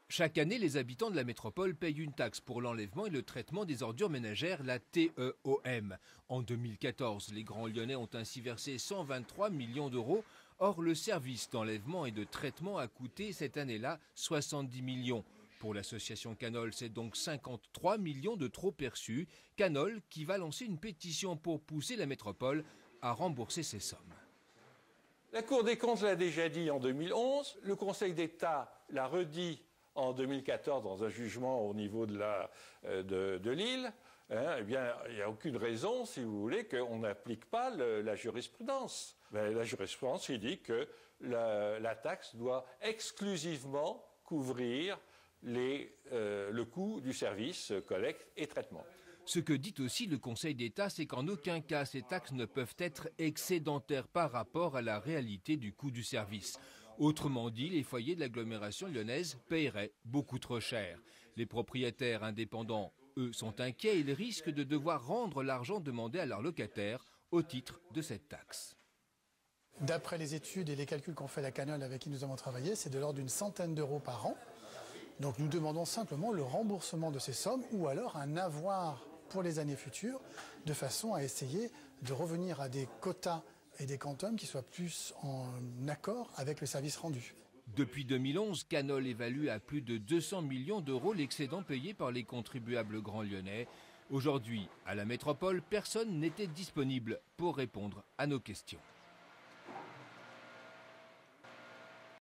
Chaque année, les habitants de la métropole payent une taxe pour l'enlèvement et le traitement des ordures ménagères, la TEOM. En 2014, les Grands Lyonnais ont ainsi versé 123 millions d'euros. Or, le service d'enlèvement et de traitement a coûté cette année-là 70 millions. Pour l'association Canol, c'est donc 53 millions de trop perçus. Canol qui va lancer une pétition pour pousser la métropole à rembourser ces sommes. La Cour des comptes l'a déjà dit en 2011, le Conseil d'État l'a redit en 2014 dans un jugement au niveau de Lille. Eh bien, il n'y a aucune raison, si vous voulez, qu'on n'applique pas la jurisprudence. La jurisprudence, il dit que la taxe doit exclusivement couvrir le coût du service collecte et traitement. Ce que dit aussi le Conseil d'État, c'est qu'en aucun cas ces taxes ne peuvent être excédentaires par rapport à la réalité du coût du service. Autrement dit, les foyers de l'agglomération lyonnaise paieraient beaucoup trop cher. Les propriétaires indépendants, eux, sont inquiets. Ils risquent de devoir rendre l'argent demandé à leurs locataires au titre de cette taxe. D'après les études et les calculs qu'ont fait la Canol avec qui nous avons travaillé, c'est de l'ordre d'une centaine d'euros par an. Donc nous demandons simplement le remboursement de ces sommes ou alors un avoir pour les années futures, de façon à essayer de revenir à des quotas et des quantums qui soient plus en accord avec le service rendu. Depuis 2011, Canol évalue à plus de 200 millions d'euros l'excédent payé par les contribuables grands lyonnais. Aujourd'hui, à la métropole, personne n'était disponible pour répondre à nos questions.